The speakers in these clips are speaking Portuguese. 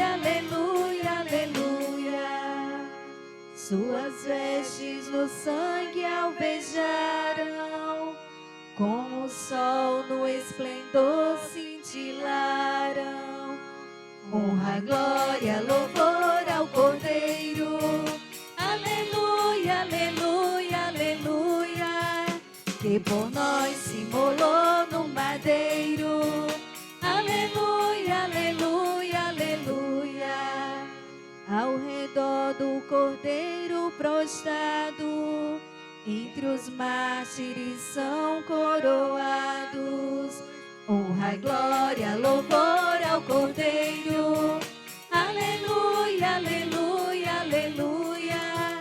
aleluia, aleluia. Suas vestes no sangue alvejaram, como o sol no esplendor cintilaram. Honra, glória, louvor ao Cordeiro. Aleluia, aleluia, aleluia, que por nós se imolou no madeiro. Aleluia, aleluia, aleluia. Ao redor do Cordeiro prostrado, entre os mártires são coroados. Honra, glória, louvor ao Cordeiro. Aleluia, aleluia, aleluia,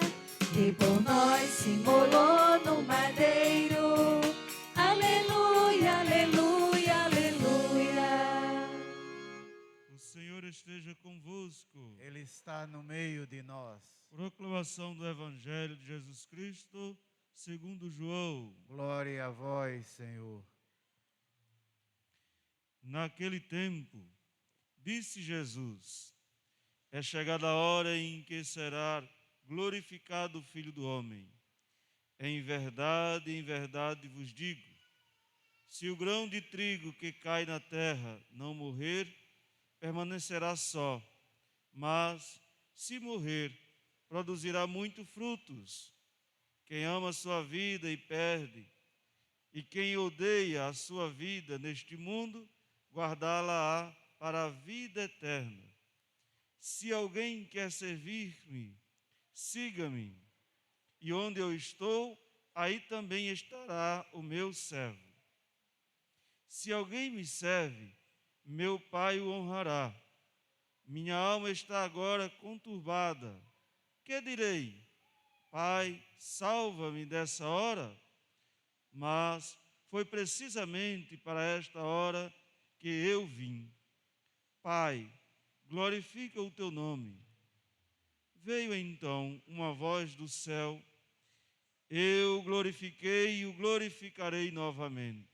que por nós se imolou no madeiro. Aleluia, aleluia, aleluia. O Senhor esteja convosco. Ele está no meio de nós. Proclamação do Evangelho de Jesus Cristo, segundo João. Glória a vós, Senhor. Naquele tempo, disse Jesus: é chegada a hora em que será glorificado o Filho do Homem. Em verdade vos digo, se o grão de trigo que cai na terra não morrer, permanecerá só, mas, se morrer, produzirá muito frutos. Quem ama a sua vida e perde, e quem odeia a sua vida neste mundo, guardá-la-á para a vida eterna. Se alguém quer servir-me, siga-me, e onde eu estou, aí também estará o meu servo. Se alguém me serve, meu Pai o honrará. Minha alma está agora conturbada. Que direi? Pai, salva-me dessa hora? Mas foi precisamente para esta hora que eu vim. Pai, glorifica o teu nome. Veio então uma voz do céu: eu glorifiquei e o glorificarei novamente.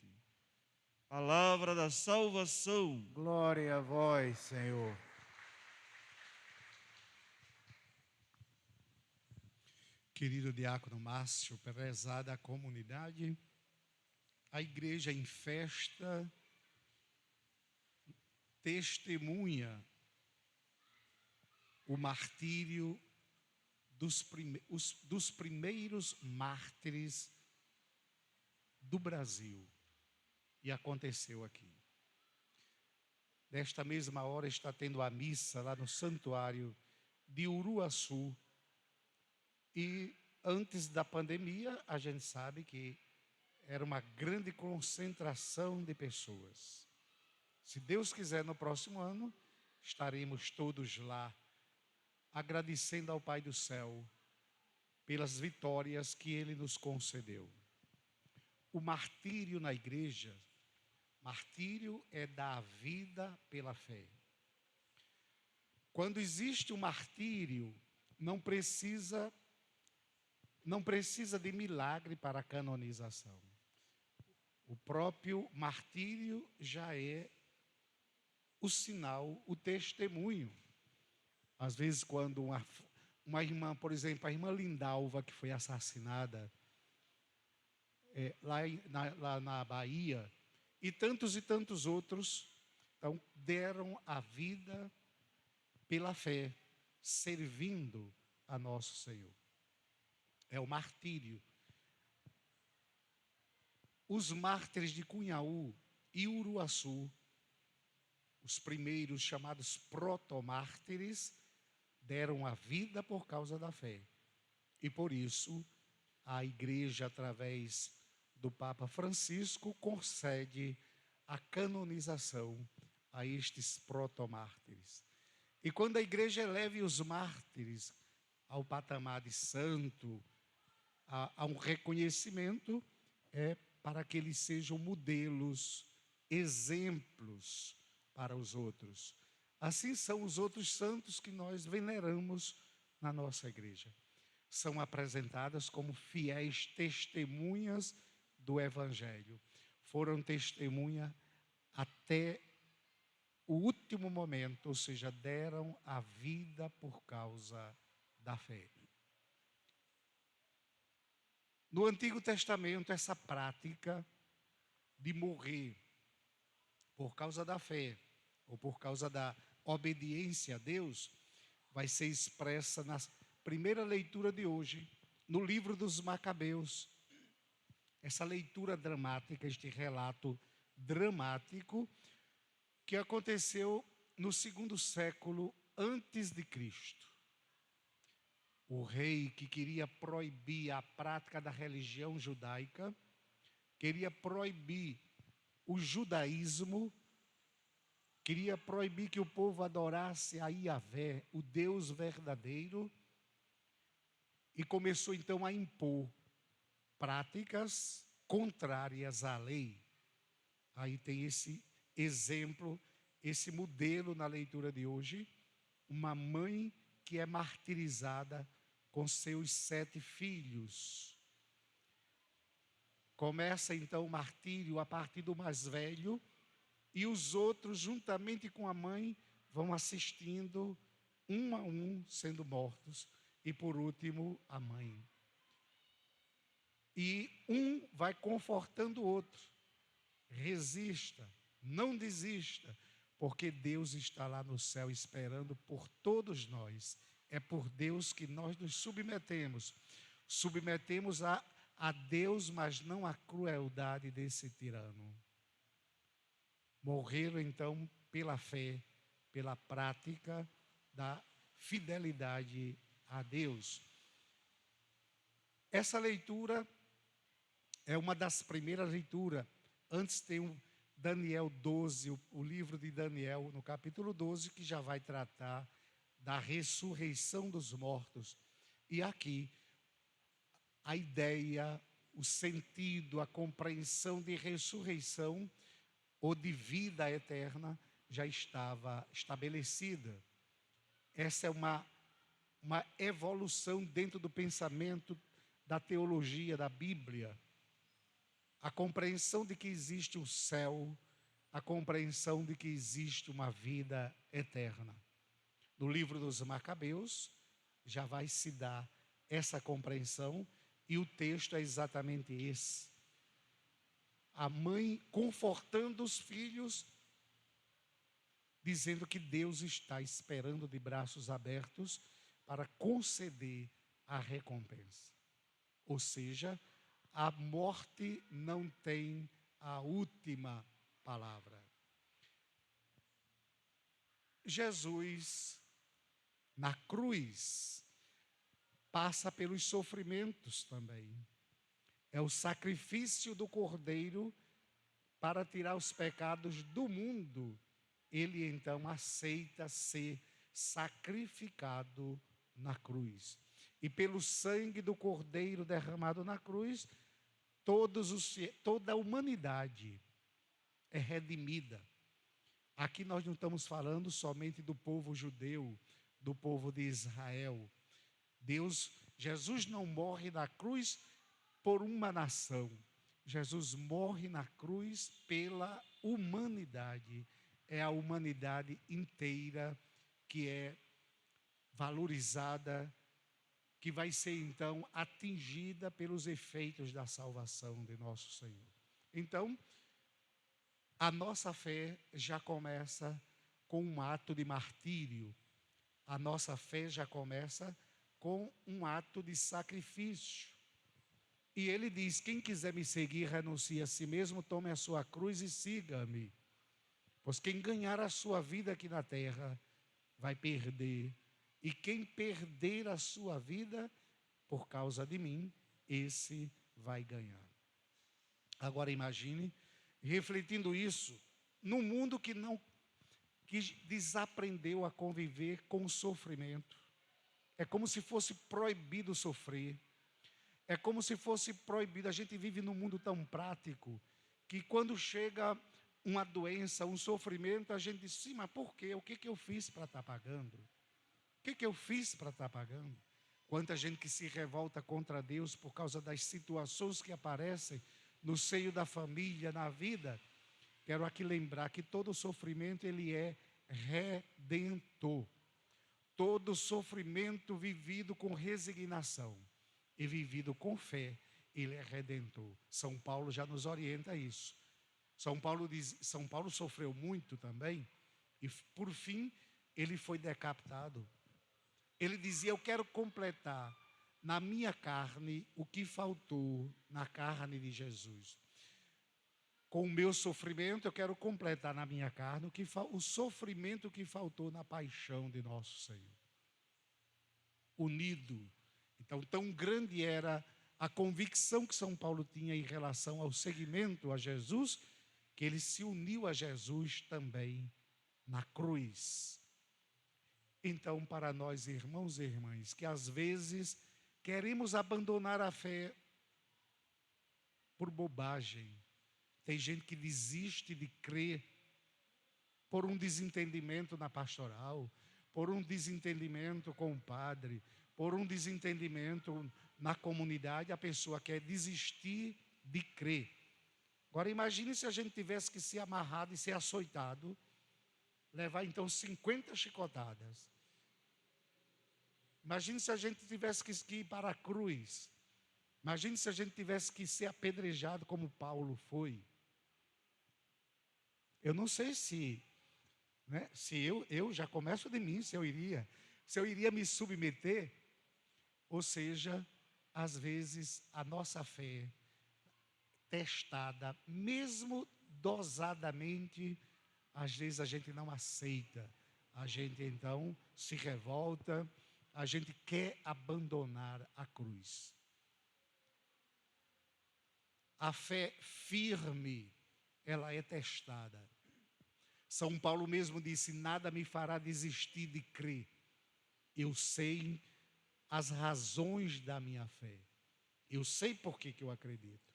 Palavra da salvação. Glória a vós, Senhor. Querido diácono Márcio, prezada comunidade, a igreja em festa testemunha o martírio dos primeiros mártires do Brasil. E aconteceu aqui. Nesta mesma hora está tendo a missa lá no santuário de Uruaçu. E antes da pandemia, a gente sabe que era uma grande concentração de pessoas. Se Deus quiser, no próximo ano, estaremos todos lá, agradecendo ao Pai do céu pelas vitórias que Ele nos concedeu. O martírio na igreja, martírio é dar a vida pela fé. Quando existe o martírio, não precisa de milagre para a canonização. O próprio martírio já é o sinal, o testemunho. Às vezes, quando uma irmã, por exemplo, a irmã Lindalva, que foi assassinada lá na Bahia, e tantos outros, então, deram a vida pela fé, servindo a nosso Senhor. É o martírio. Os mártires de Cunhaú e Uruaçu, os primeiros chamados protomártires, deram a vida por causa da fé. E por isso, a igreja, através do Papa Francisco, concede a canonização a estes protomártires. E quando a igreja eleve os mártires ao patamar de santo, a um reconhecimento, é para que eles sejam modelos, exemplos para os outros. Assim são os outros santos que nós veneramos na nossa igreja. São apresentadas como fiéis testemunhas do Evangelho. Foram testemunha até o último momento, ou seja, deram a vida por causa da fé. No Antigo Testamento, essa prática de morrer por causa da fé, ou por causa da obediência a Deus, vai ser expressa na primeira leitura de hoje, no livro dos Macabeus. Essa leitura dramática, este relato dramático, que aconteceu no 2º século antes de Cristo. O rei que queria proibir a prática da religião judaica, queria proibir o judaísmo, queria proibir que o povo adorasse a Yahvé, o Deus verdadeiro, e começou então a impor práticas contrárias à lei. Aí tem esse exemplo, esse modelo na leitura de hoje, uma mãe que é martirizada com seus 7 filhos. Começa então o martírio a partir do mais velho, e os outros, juntamente com a mãe, vão assistindo um a um sendo mortos, e por último a mãe. E um vai confortando o outro: resista, não desista, porque Deus está lá no céu esperando por todos nós. É por Deus que nós nos submetemos. Submetemos a Deus, mas não à crueldade desse tirano. Morreram então pela fé, pela prática da fidelidade a Deus. Essa leitura é uma das primeiras leituras. Antes tem o Daniel 12, o livro de Daniel, no capítulo 12, que já vai tratar da ressurreição dos mortos. E aqui, a ideia, o sentido, a compreensão de ressurreição ou de vida eterna já estava estabelecida. Essa é uma evolução dentro do pensamento da teologia da Bíblia. A compreensão de que existe o céu, a compreensão de que existe uma vida eterna. No livro dos Macabeus, já vai se dar essa compreensão, e o texto é exatamente esse. A mãe confortando os filhos, dizendo que Deus está esperando de braços abertos para conceder a recompensa. Ou seja, a morte não tem a última palavra. Jesus, na cruz, passa pelos sofrimentos também. É o sacrifício do Cordeiro para tirar os pecados do mundo. Ele então aceita ser sacrificado na cruz. E pelo sangue do Cordeiro derramado na cruz, toda a humanidade é redimida. Aqui nós não estamos falando somente do povo judeu, do povo de Israel. Jesus não morre na cruz por uma nação. Jesus morre na cruz pela humanidade. É a humanidade inteira que é valorizada, que vai ser então atingida pelos efeitos da salvação de nosso Senhor. Então, a nossa fé já começa com um ato de martírio. A nossa fé já começa com um ato de sacrifício. E ele diz: quem quiser me seguir, renuncie a si mesmo, tome a sua cruz e siga-me. Pois quem ganhar a sua vida aqui na terra, vai perder. E quem perder a sua vida por causa de mim, esse vai ganhar. Agora imagine, refletindo isso, num mundo que desaprendeu a conviver com o sofrimento. É como se fosse proibido sofrer. É como se fosse proibido. A gente vive num mundo tão prático que quando chega uma doença, um sofrimento, a gente diz: sim, mas por quê? O que eu fiz para estar pagando? O que eu fiz para estar pagando? Quanta gente que se revolta contra Deus por causa das situações que aparecem no seio da família, na vida. quero aqui lembrar que todo sofrimento ele é redentor. Todo sofrimento vivido com resignação e vivido com fé, ele é redentor. São Paulo já nos orienta a isso. São Paulo sofreu muito também e por fim ele foi decapitado. Ele dizia: eu quero completar na minha carne o que faltou na carne de Jesus. Com o meu sofrimento, eu quero completar na minha carne o sofrimento que faltou na paixão de nosso Senhor. Unido. Então, tão grande era a convicção que São Paulo tinha em relação ao seguimento a Jesus, que ele se uniu a Jesus também na cruz. Então, para nós, irmãos e irmãs, que às vezes queremos abandonar a fé por bobagem. Tem gente que desiste de crer por um desentendimento na pastoral, por um desentendimento com o padre, por um desentendimento na comunidade, a pessoa quer desistir de crer. Agora imagine se a gente tivesse que ser amarrado e ser açoitado, levar então 50 chicotadas. Imagine se a gente tivesse que ir para a cruz. Imagine se a gente tivesse que ser apedrejado como Paulo foi. Eu não sei se eu já começo de mim, se eu iria me submeter. Ou seja, às vezes a nossa fé testada, mesmo dosadamente, às vezes a gente não aceita. A gente então se revolta, a gente quer abandonar a cruz. A fé firme, ela é testada. São Paulo mesmo disse: nada me fará desistir de crer. Eu sei as razões da minha fé. Eu sei por que eu acredito.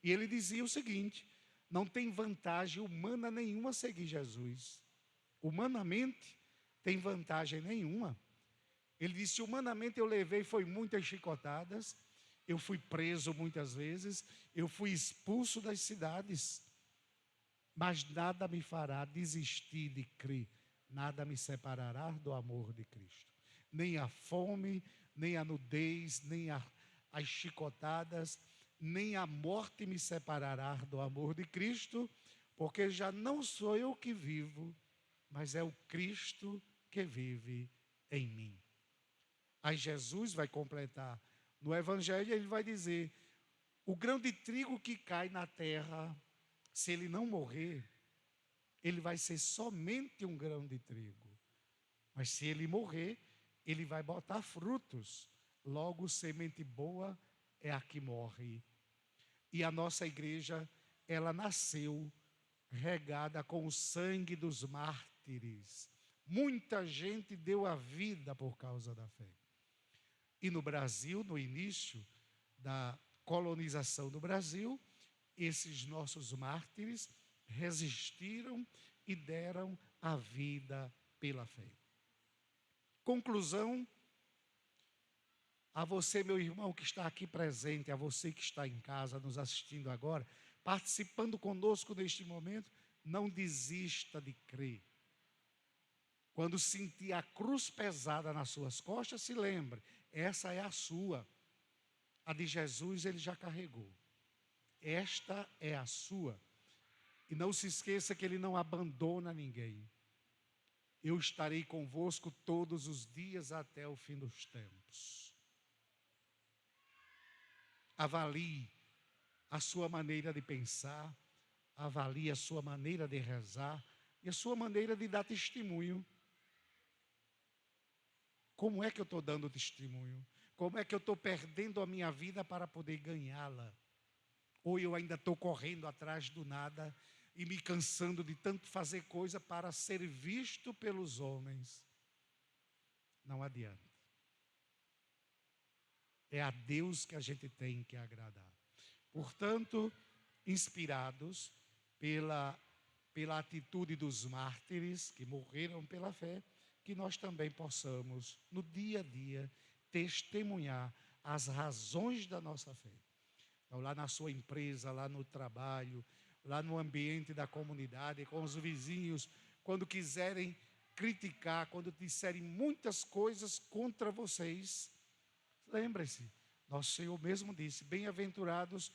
E ele dizia o seguinte: não tem vantagem humana nenhuma seguir Jesus. Humanamente, tem vantagem nenhuma. Ele disse: humanamente eu levei foi muitas chicotadas, eu fui preso muitas vezes, eu fui expulso das cidades, mas nada me fará desistir de crer, nada me separará do amor de Cristo. Nem a fome, nem a nudez, nem as chicotadas, nem a morte me separará do amor de Cristo, porque já não sou eu que vivo, mas é o Cristo que vive em mim. Aí Jesus vai completar no Evangelho, ele vai dizer: o grão de trigo que cai na terra, se ele não morrer, ele vai ser somente um grão de trigo. Mas se ele morrer, ele vai botar frutos. Logo, semente boa é a que morre. E a nossa igreja, ela nasceu regada com o sangue dos mártires. Muita gente deu a vida por causa da fé. E no Brasil, no início da colonização do Brasil, esses nossos mártires resistiram e deram a vida pela fé. Conclusão, a você, meu irmão, que está aqui presente, a você que está em casa, nos assistindo agora, participando conosco neste momento, não desista de crer. Quando sentir a cruz pesada nas suas costas, se lembre, essa é a sua. A de Jesus ele já carregou. Esta é a sua. E não se esqueça que ele não abandona ninguém. Eu estarei convosco todos os dias até o fim dos tempos. Avalie a sua maneira de pensar, avalie a sua maneira de rezar e a sua maneira de dar testemunho. Como é que eu estou dando testemunho? Como é que eu estou perdendo a minha vida para poder ganhá-la? Ou eu ainda estou correndo atrás do nada e me cansando de tanto fazer coisa para ser visto pelos homens? Não adianta. É a Deus que a gente tem que agradar. Portanto, inspirados pela atitude dos mártires que morreram pela fé, que nós também possamos, no dia a dia, testemunhar as razões da nossa fé. Então, lá na sua empresa, lá no trabalho, lá no ambiente da comunidade, com os vizinhos, quando quiserem criticar, quando disserem muitas coisas contra vocês, lembre-se, nosso Senhor mesmo disse: bem-aventurados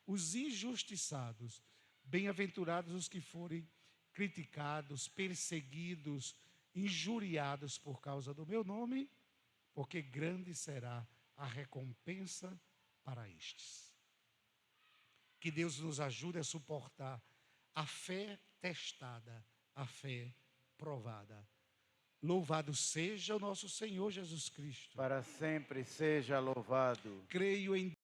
os injustiçados, bem-aventurados os que forem criticados, perseguidos, injuriados por causa do meu nome, porque grande será a recompensa para estes. Que Deus nos ajude a suportar a fé testada, a fé provada. Louvado seja o nosso Senhor Jesus Cristo. Para sempre seja louvado. Creio em